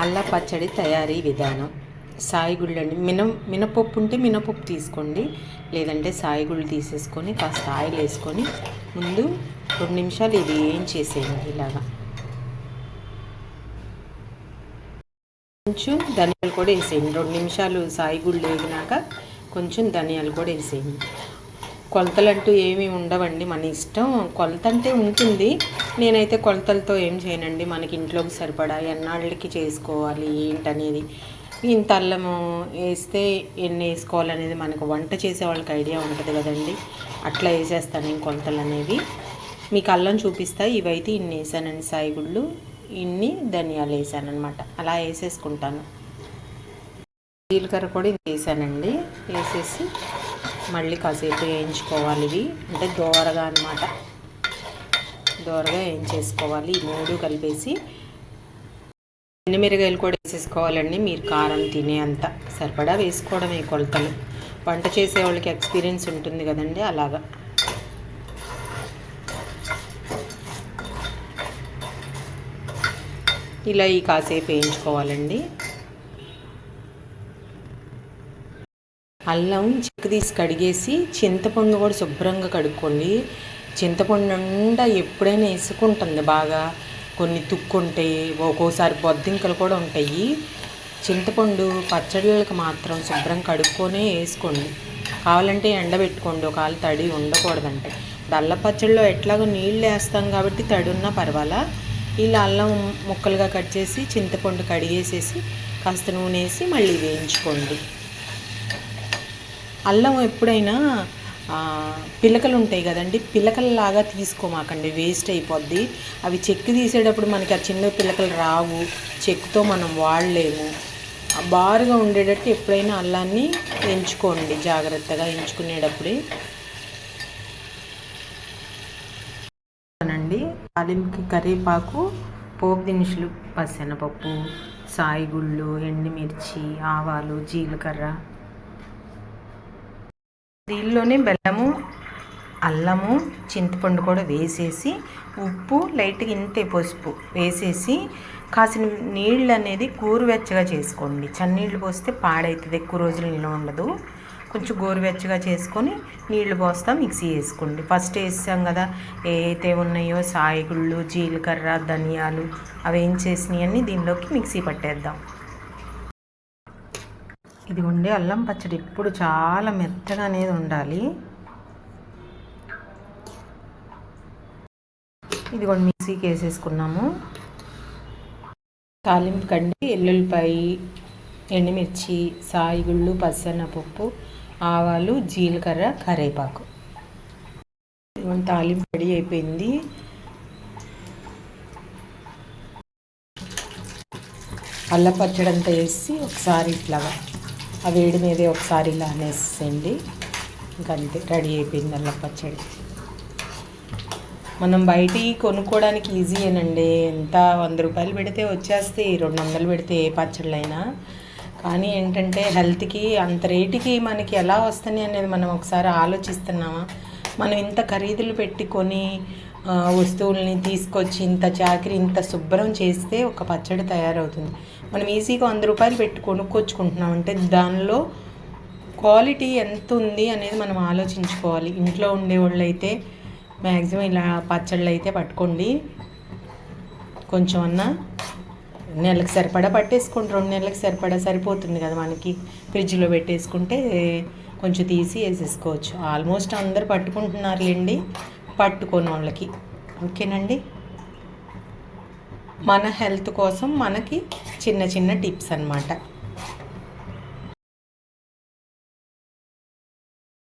అల్ల పచ్చడి తయారీ విధానం. సాయిగుళ్ళు అండి. మినపప్పు ఉంటే మినపప్పు తీసుకోండి, లేదంటే సాయిగుళ్ళు తీసేసుకొని కాస్త ఆయిల్ వేసుకొని ముందు 2 నిమిషాలు ఇది ఏం చేసేయండి. ఇలాగా కొంచెం ధనియాలు కూడా వేసేయండి. 2 నిమిషాలు సాయిగుళ్ళు వేగినాక కొంచెం ధనియాలు కూడా వేసేయండి. కొలతలంటూ ఏమీ ఉండవండి, మన ఇష్టం. కొలత అంటే ఉంటుంది, నేనైతే కొలతలతో ఏం చేయనండి. మనకి ఇంట్లోకి సరిపడా ఎన్నాళ్ళకి చేసుకోవాలి ఏంటనేది, ఇంత అల్లము వేస్తే ఎన్ని వేసుకోవాలనేది మనకు వంట చేసే వాళ్ళకి ఐడియా ఉంటుంది కదండి. అట్లా వేసేస్తాను నేను కొలతలు అనేవి. మీకు అల్లం చూపిస్తా. ఇవైతే ఇన్ని వేసానండి సాయిగుళ్ళు, ఇన్ని ధనియాలు వేసాను అనమాట. అలా వేసేసుకుంటాను. జీలకర్ర కూడా వేసానండి. వేసేసి మళ్ళీ కాసేపు వేయించుకోవాలి. ఇవి అంటే దోరగా అనమాట, దోరగా వేయించేసుకోవాలి. ఈ 3 కలిపేసి ఎండుమిరగాయలు కూడా వేసేసుకోవాలండి. మీరు కారం తినే అంత సరిపడా వేసుకోవడమే కొలతలు. వంట చేసే వాళ్ళకి ఎక్స్పీరియన్స్ ఉంటుంది కదండి, అలాగా. ఇలా ఈ కాసేపు వేయించుకోవాలండి. అల్లం చిక్కు తీసి కడిగేసి చింతపండు కూడా శుభ్రంగా కడుక్కోండి. చింతపండు నిండా ఎప్పుడైనా వేసుకుంటుంది బాగా. కొన్ని తుక్కుంటాయి, ఒక్కోసారి బొద్దింకలు కూడా ఉంటాయి. చింతపండు పచ్చళ్ళకి మాత్రం శుభ్రం కడుక్కొనే వేసుకోండి. కావాలంటే ఎండబెట్టుకోండి, ఒకవేళ తడి ఉండకూడదంటే. అల్ల పచ్చడిలో ఎట్లాగో నీళ్ళు వేస్తాం కాబట్టి తడి ఉన్నా పర్వాలా. ఇలా అల్లం ముక్కలుగా కట్ చేసి చింతపండు కడిగేసేసి కాస్త నూనె వేసి మళ్ళీ వేయించుకోండి. అల్లం ఎప్పుడైనా పిలకలు ఉంటాయి కదండి, పిలకలలాగా తీసుకోమాకండి, వేస్ట్ అయిపోద్ది. అవి చెక్కు తీసేటప్పుడు మనకి ఆ చిన్న పిలకలు రావు, చెక్కుతో మనం వాడలేము. బారుగా ఉండేటట్టు ఎప్పుడైనా అల్లాన్ని ఎంచుకోండి, జాగ్రత్తగా ఎంచుకునేటప్పుడే. అండి తాలింపుకి కరివేపాకు, పోపు దినుసులు, పచ్చెనపప్పు, సాయిగుళ్ళు, ఎండుమిర్చి, ఆవాలు, జీలకర్ర, దీనిలోనే బెల్లము, అల్లము, చింతపండు కూడా వేసేసి ఉప్పు లైట్గా ఇంతే పసుపు వేసేసి కాసిన నీళ్ళు అనేది గోరువెచ్చగా చేసుకోండి. చన్నీళ్ళు పోస్తే పాడవుతుంది, ఎక్కువ రోజులు నిల్వ ఉండదు. కొంచెం గోరువెచ్చగా చేసుకొని నీళ్లు పోస్తా మిక్సీ వేసుకోండి. ఫస్ట్ వేసాం కదా, ఏవైతే ఉన్నాయో సాయిగుళ్ళు, జీలకర్ర, ధనియాలు అవి ఏం చేసినాయని దీనిలోకి మిక్సీ పట్టేద్దాం. ఇదిగోండి, అల్లం పచ్చడి ఇప్పుడు చాలా మెత్తగా అనేది ఉండాలి. ఇదిగోండి మిక్సీకి వేసేసుకున్నాము. తాలింపు కండి ఎల్లుల్లిపాయి, ఎండుమిర్చి, సాయిగుళ్ళు, పచ్చెనపప్పు, ఆవాలు, జీలకర్ర, కరివేపాకు. ఇదిగోండి తాలింపు రెడీ అయిపోయింది. అల్లం పచ్చడి అంతా వేసి ఒకసారి ఇట్లాగా ఆ వేడి మీదే ఒకసారి ఇలా అనేసేయండి. ఇంకంతే, రెడీ అయిపోయింది అల్లం పచ్చడి. మనం బయటికి కొనుక్కోవడానికి ఈజీయేనండి. ఎంత 100 రూపాయలు పెడితే వచ్చేస్తాయి, 200 పెడితే ఏ పచ్చళ్ళైనా. కానీ ఏంటంటే హెల్త్కి అంత రేటుకి మనకి ఎలా వస్తాయి అనేది మనం ఒకసారి ఆలోచిస్తున్నామా? మనం ఇంత ఖరీదులు పెట్టుకొని వస్తువుల్ని తీసుకొచ్చి ఇంత చాకరీ ఇంత శుభ్రం చేస్తే ఒక పచ్చడి తయారవుతుంది. మనం ఈజీగా 100 రూపాయలు పెట్టి కొనుక్కొచ్చుకుంటున్నాం అంటే దానిలో క్వాలిటీ ఎంత ఉంది అనేది మనం ఆలోచించుకోవాలి. ఇంట్లో ఉండేవాళ్ళు అయితే మ్యాక్సిమం ఇలా పచ్చళ్ళు అయితే పట్టుకోండి. కొంచెం అన్నా నెలకు సరిపడా పట్టేసుకోండి, 2 నెలలకు సరిపడా సరిపోతుంది కదా మనకి. ఫ్రిడ్జ్లో పెట్టేసుకుంటే కొంచెం తీసి వేసేసుకోవచ్చు. ఆల్మోస్ట్ అందరు పట్టుకుంటున్నారులేండి, పట్టుకోని వాళ్ళకి. ఓకేనండి, మన హెల్త్ కోసం మనకి చిన్న చిన్న టిప్స్ అన్నమాట.